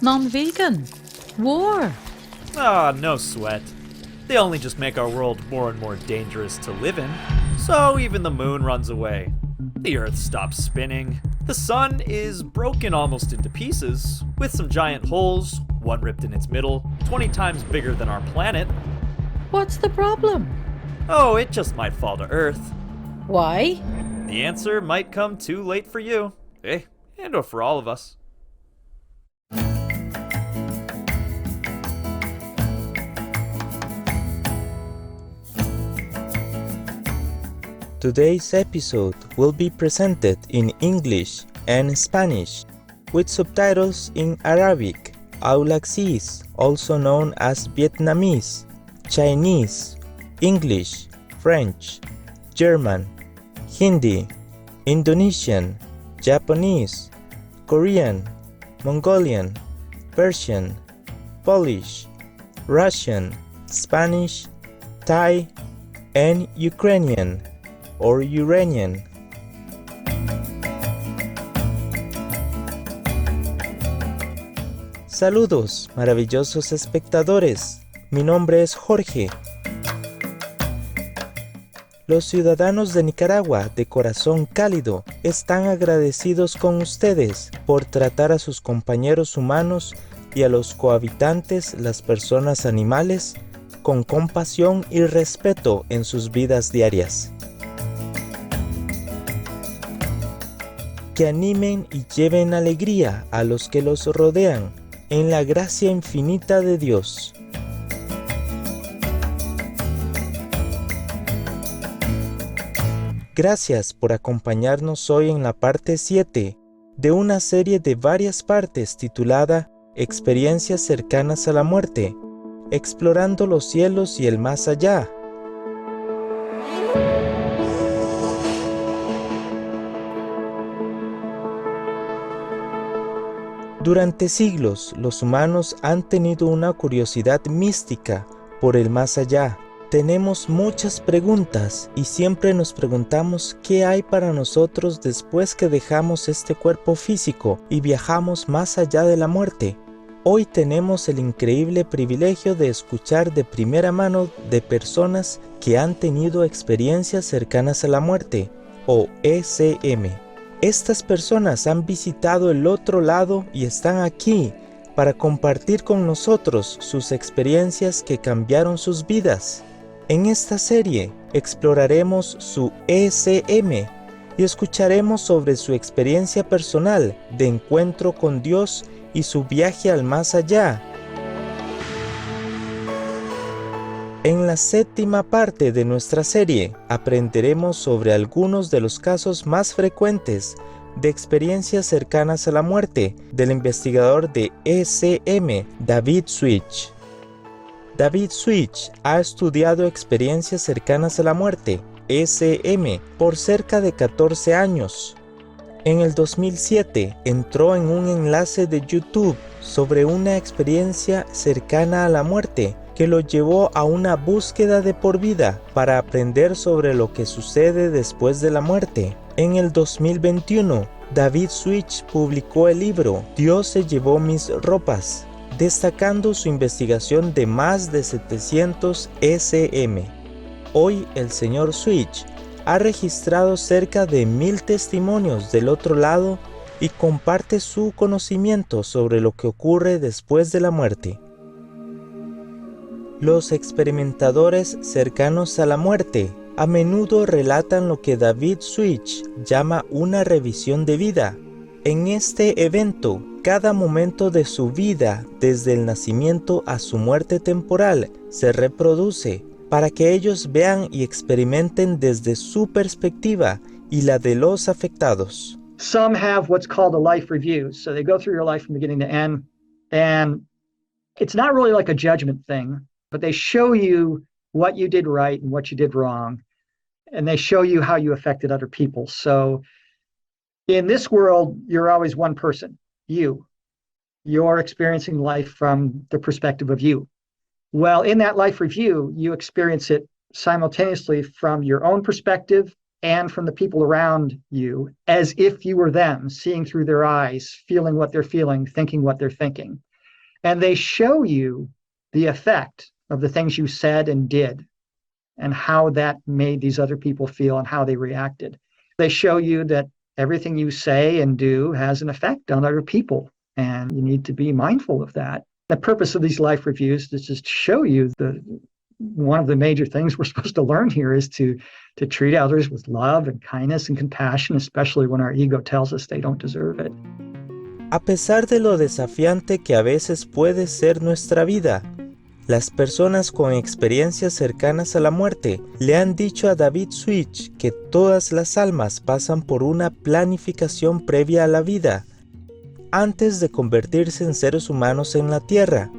Non-vegan. War. Ah, no sweat. They only just make our world more and more dangerous to live in. So even the moon runs away. The earth stops spinning. The sun is broken almost into pieces, with some giant holes, one ripped in its middle, 20 times bigger than our planet. What's the problem? Oh, it just might fall to Earth. Why? The answer might come too late for you. And or for all of us. Today's episode will be presented in English and Spanish, with subtitles in Arabic, Aulaxese, also known as Vietnamese, Chinese, English, French, German, Hindi, Indonesian, Japanese, Korean, Mongolian, Persian, Polish, Russian, Spanish, Thai, and Ukrainian or Uranian. Saludos, maravillosos espectadores. Mi nombre es Jorge. Los ciudadanos de Nicaragua, de corazón cálido, están agradecidos con ustedes por tratar a sus compañeros humanos y a los cohabitantes, las personas animales, con compasión y respeto en sus vidas diarias. Que animen y lleven alegría a los que los rodean en la gracia infinita de Dios. Gracias por acompañarnos hoy en la parte 7 de una serie de varias partes titulada Experiencias cercanas a la muerte, explorando los cielos y el más allá. Durante siglos, los humanos han tenido una curiosidad mística por el más allá. Tenemos muchas preguntas y siempre nos preguntamos qué hay para nosotros después que dejamos este cuerpo físico y viajamos más allá de la muerte. Hoy tenemos el increíble privilegio de escuchar de primera mano de personas que han tenido experiencias cercanas a la muerte, o ECM. Estas personas han visitado el otro lado y están aquí para compartir con nosotros sus experiencias que cambiaron sus vidas. En esta serie exploraremos su ECM y escucharemos sobre su experiencia personal de encuentro con Dios y su viaje al más allá. En la séptima parte de nuestra serie aprenderemos sobre algunos de los casos más frecuentes de experiencias cercanas a la muerte del investigador de ECM, David Switch. David Switch ha estudiado experiencias cercanas a la muerte, ECM, por cerca de 14 años. En el 2007 entró en un enlace de YouTube sobre una experiencia cercana a la muerte que lo llevó a una búsqueda de por vida para aprender sobre lo que sucede después de la muerte. En el 2021, David Switch publicó el libro Dios se llevó mis ropas, destacando su investigación de más de 700 ECM. Hoy el señor Switch ha registrado cerca de 1000 testimonios del otro lado y comparte su conocimiento sobre lo que ocurre después de la muerte. Los experimentadores cercanos a la muerte a menudo relatan lo que David Switch llama una revisión de vida. En este evento, cada momento de su vida, desde el nacimiento a su muerte temporal, se reproduce para que ellos vean y experimenten desde su perspectiva y la de los afectados. Some have what's called a life review. So they go through your life from beginning to end, and it's not really like a judgment thing, but they show you what you did right and what you did wrong, and they show you how you affected other people. So in this world, you're always one person, you. You're experiencing life from the perspective of you. Well, in that life review, you experience it simultaneously from your own perspective and from the people around you, as if you were them, seeing through their eyes, feeling what they're feeling, thinking what they're thinking. And they show you the effect of the things you said and did and how that made these other people feel and how they reacted. They show you that everything you say and do has an effect on other people, and you need to be mindful of that. The purpose of these life reviews is just to show you one of the major things we're supposed to learn here is to treat others with love and kindness and compassion, especially when our ego tells us they don't deserve it. A pesar de lo desafiante que a veces puede ser nuestra vida, las personas con experiencias cercanas a la muerte le han dicho a David Switch que todas las almas pasan por una planificación previa a la vida, antes de convertirse en seres humanos en la Tierra.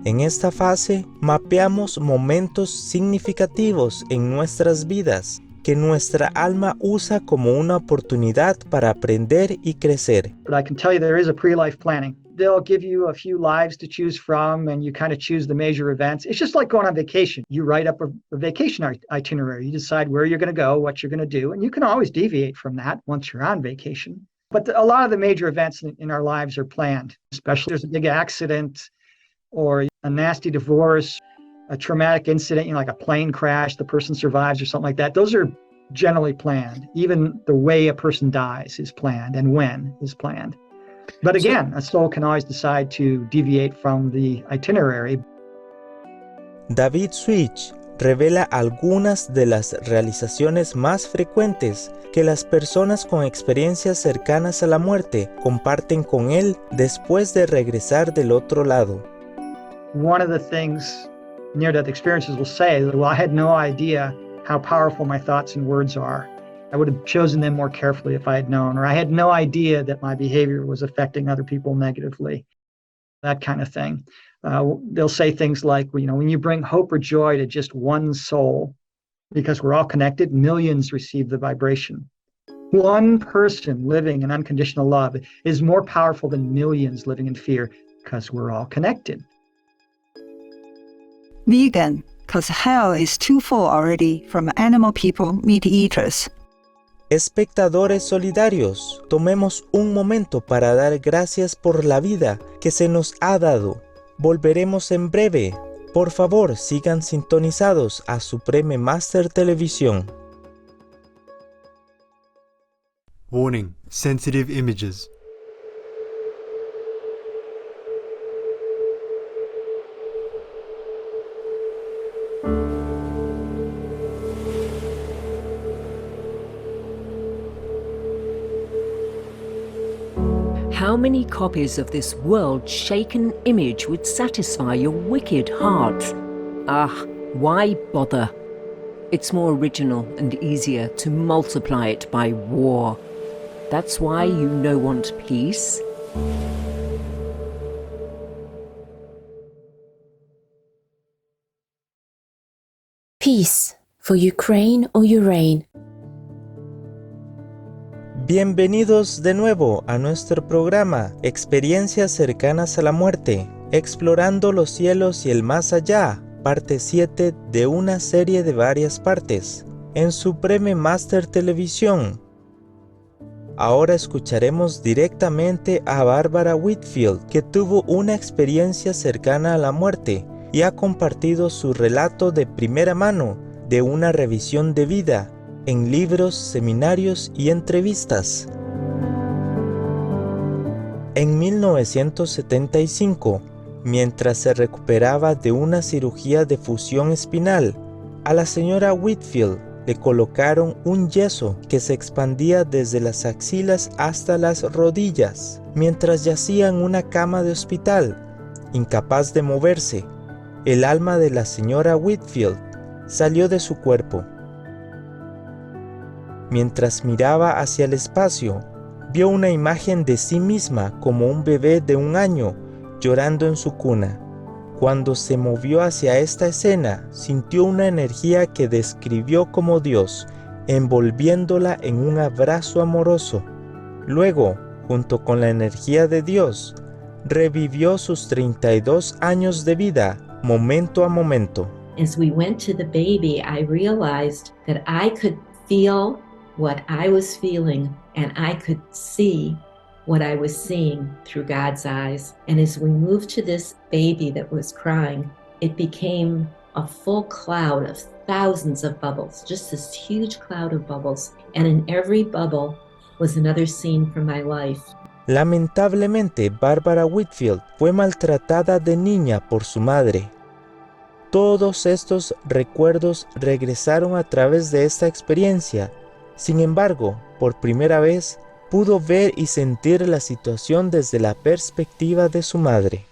En esta fase, mapeamos momentos significativos en nuestras vidas que nuestra alma usa como una oportunidad para aprender y crecer. But I can tell you there is a pre-life planning. They'll give you a few lives to choose from, and you kind of choose the major events. It's just like going on vacation. You write up a vacation itinerary. You decide where you're going to go, what you're going to do, and you can always deviate from that once you're on vacation. But a lot of the major events in our lives are planned, especially if there's a big accident or a nasty divorce, a traumatic incident, like a plane crash, the person survives or something like that. Those are generally planned. Even the way a person dies is planned and when is planned. But again, a soul can always decide to deviate from the itinerary. David Switch revela algunas de las realizaciones más frecuentes que las personas con experiencias cercanas a la muerte comparten con él después de regresar del otro lado. One of the things near-death experiences will say that, well, I had no idea how powerful my thoughts and words are. I would have chosen them more carefully if I had known, or I had no idea that my behavior was affecting other people negatively, that kind of thing. They'll say things like, when you bring hope or joy to just one soul, because we're all connected, millions receive the vibration. One person living in unconditional love is more powerful than millions living in fear because we're all connected. Vegan, because hell is too full already from animal people, meat eaters. Espectadores solidarios, tomemos un momento para dar gracias por la vida que se nos ha dado. Volveremos en breve. Por favor, sigan sintonizados a Supreme Master Televisión. Warning: sensitive images. How many copies of this world-shaken image would satisfy your wicked heart? Why bother? It's more original and easier to multiply it by war. That's why you want peace. Peace for Ukraine or Urain. Bienvenidos de nuevo a nuestro programa Experiencias cercanas a la muerte, explorando los cielos y el más allá, parte 7 de una serie de varias partes, en Supreme Master Televisión. Ahora escucharemos directamente a Barbara Whitfield, que tuvo una experiencia cercana a la muerte y ha compartido su relato de primera mano de una revisión de vida en libros, seminarios y entrevistas. En 1975, mientras se recuperaba de una cirugía de fusión espinal, a la señora Whitfield le colocaron un yeso que se expandía desde las axilas hasta las rodillas, mientras yacía en una cama de hospital, incapaz de moverse. El alma de la señora Whitfield salió de su cuerpo. Mientras miraba hacia el espacio, vio una imagen de sí misma como un bebé de 1 año llorando en su cuna. Cuando se movió hacia esta escena, sintió una energía que describió como Dios, envolviéndola en un abrazo amoroso. Luego, junto con la energía de Dios, revivió sus 32 años de vida, momento a momento. As we went to the baby, I realized that I could feel what I was feeling, and I could see what I was seeing through God's eyes. And as we moved to this baby that was crying, it became a full cloud of thousands of bubbles, just this huge cloud of bubbles. And in every bubble was another scene from my life. Lamentablemente, Barbara Whitfield fue maltratada de niña por su madre. Todos estos recuerdos regresaron a través de esta experiencia. Sin embargo, por primera vez, pudo ver y sentir la situación desde la perspectiva de su madre.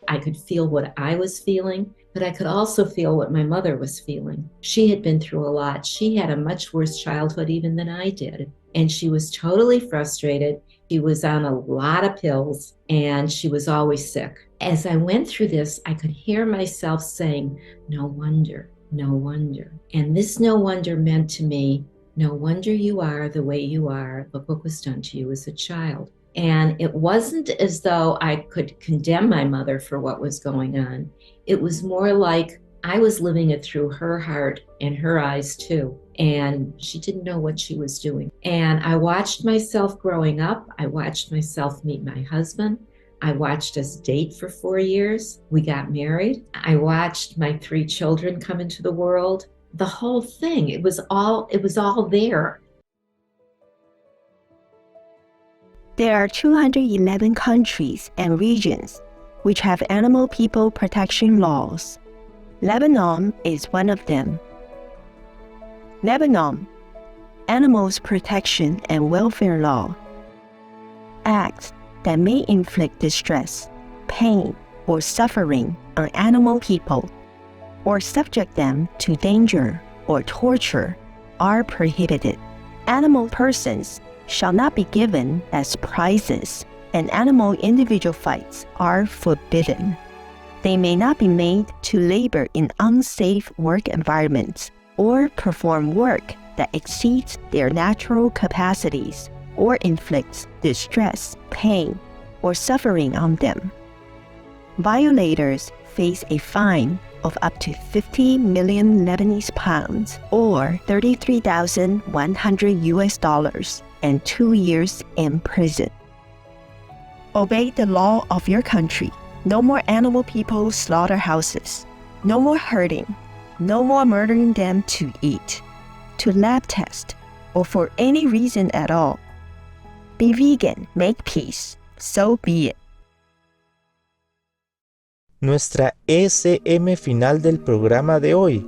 I could feel what I was feeling, but I could also feel what my mother was feeling. She had been through a lot. She had a much worse childhood even than I did. And she was totally frustrated. She was on a lot of pills and she was always sick. As I went through this, I could hear myself saying, no wonder, no wonder. And this no wonder meant to me, no wonder you are the way you are. Look what was done to you as a child. And it wasn't as though I could condemn my mother for what was going on. It was more like I was living it through her heart and her eyes too. And she didn't know what she was doing. And I watched myself growing up. I watched myself meet my husband. I watched us date for 4 years. We got married. I watched my 3 children come into the world. The whole thing, it was all there. There are 211 countries and regions which have animal people protection laws. Lebanon is one of them. Lebanon, Animals Protection and Welfare Law. Acts that may inflict distress, pain, or suffering on animal people, or subject them to danger or torture, are prohibited. Animal persons shall not be given as prizes, and animal individual fights are forbidden. They may not be made to labor in unsafe work environments or perform work that exceeds their natural capacities or inflicts distress, pain, or suffering on them. Violators face a fine of up to 50 million Lebanese pounds or $33,100 US and 2 years in prison. Obey the law of your country. No more animal people slaughterhouses. No more hurting. No more murdering them to eat, to lab test, or for any reason at all. Be vegan, make peace. So be it. Nuestra SM final del programa de hoy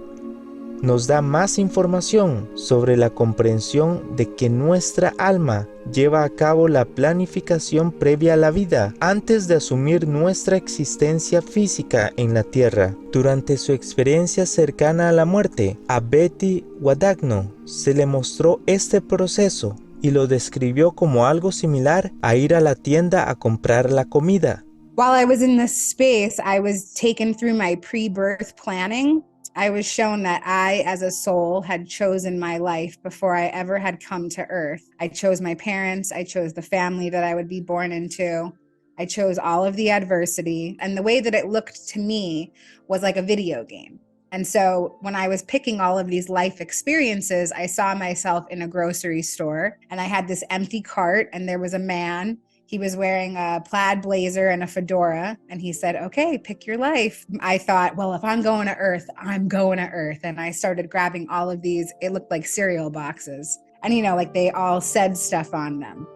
nos da más información sobre la comprensión de que nuestra alma lleva a cabo la planificación previa a la vida antes de asumir nuestra existencia física en la tierra. Durante su experiencia cercana a la muerte, a Betty Wadagno se le mostró este proceso y lo describió como algo similar a ir a la tienda a comprar la comida. While I was in this space, I was taken through my pre-birth planning. I was shown that I, as a soul, had chosen my life before I ever had come to earth. I chose my parents. I chose the family that I would be born into. I chose all of the adversity. And the way that it looked to me was like a video game. And so when I was picking all of these life experiences, I saw myself in a grocery store and I had this empty cart and there was a man. He was wearing a plaid blazer and a fedora, and he said, okay, pick your life. I thought, well, if I'm going to Earth, I'm going to Earth. And I started grabbing all of these, it looked like cereal boxes. And, like they all said stuff on them.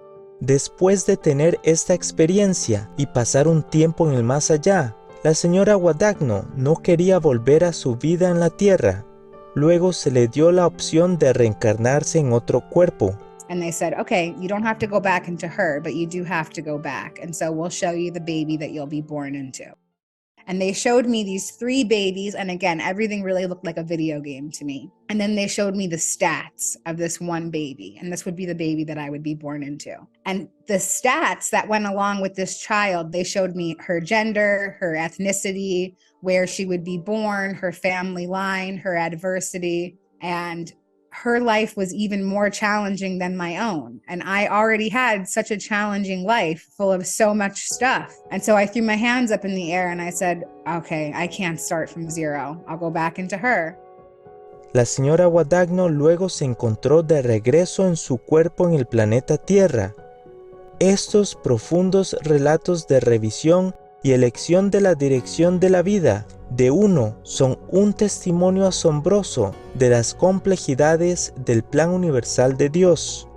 Después de tener esta experiencia y pasar un tiempo en el más allá, la señora Wadagno no quería volver a su vida en la Tierra. Luego se le dio la opción de reencarnarse en otro cuerpo. And they said, okay, you don't have to go back into her, but you do have to go back. And so we'll show you the baby that you'll be born into. And they showed me these 3 babies. And again, everything really looked like a video game to me. And then they showed me the stats of this one baby. And this would be the baby that I would be born into. And the stats that went along with this child, they showed me her gender, her ethnicity, where she would be born, her family line, her adversity, and her life was even more challenging than my own. And I already had such a challenging life full of so much stuff. And so I threw my hands up in the air and I said, okay, I can't start from zero. I'll go back into her. La señora Wadagno luego se encontró de regreso en su cuerpo en el planeta Tierra. Estos profundos relatos de revisión y elección de la dirección de la vida de uno son un testimonio asombroso de las complejidades del plan universal de Dios.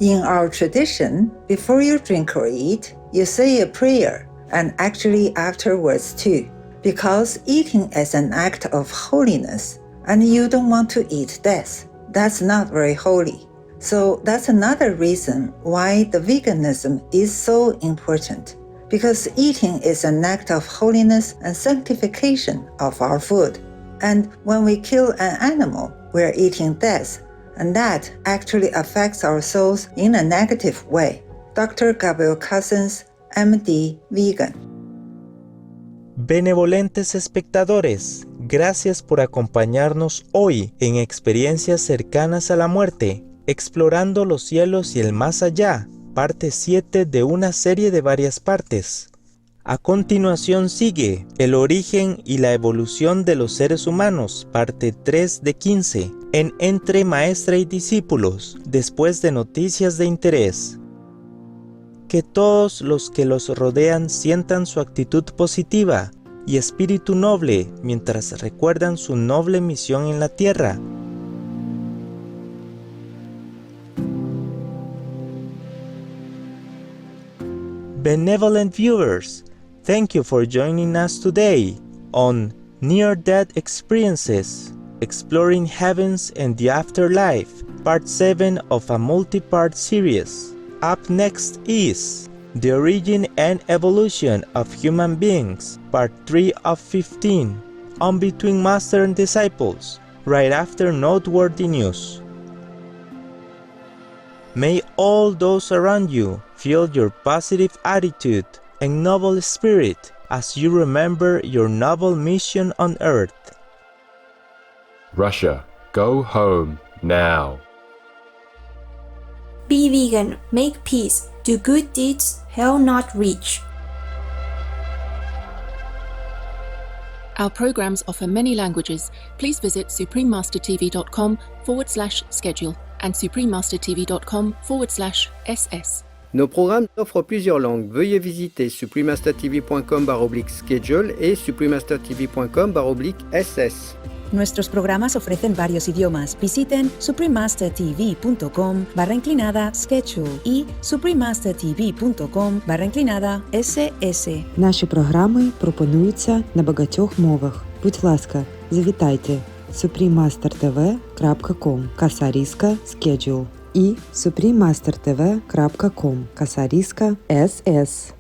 In our tradition, before you drink or eat, you say a prayer, and actually afterwards too, because eating is an act of holiness, and you don't want to eat death. That's not very holy. So that's another reason why the veganism is so important, because eating is an act of holiness and sanctification of our food. And when we kill an animal, we're eating death, and that actually affects our souls in a negative way. Dr. Gabriel Cousins, MD, vegan. Benevolentes espectadores, gracias por acompañarnos hoy en experiencias cercanas a la muerte, explorando los cielos y el más allá, parte 7 de una serie de varias partes. A continuación sigue el origen y la evolución de los seres humanos, parte 3 de 15, en Entre Maestra y Discípulos, después de Noticias de Interés. Que todos los que los rodean sientan su actitud positiva y espíritu noble mientras recuerdan su noble misión en la tierra. Benevolent viewers, thank you for joining us today on Near-Death Experiences, Exploring Heavens and the Afterlife, Part 7 of a multi-part series. Up next is The Origin and Evolution of Human Beings, Part 3 of 15, on Between Master and Disciples, right after noteworthy news. May all those around you feel your positive attitude and noble spirit as you remember your noble mission on Earth. Russia, go home now. Be vegan, make peace, do good deeds, hell not reach. Our programs offer many languages. Please visit suprememastertv.com/schedule and suprememastertv.com/ss. Nos programmes offrent plusieurs langues. Veuillez visiter suprememastertv.com/schedule et suprememastertv.com/ss. Nuestros programas ofrecen varios idiomas. Visiten suprememastertv.com/schedule і suprememastertv.com/ss. Наші програми пропонуються на багатьох мовах. Будь ласка, завітайте suprememastertv.com/schedule і suprememastertv.com/ss.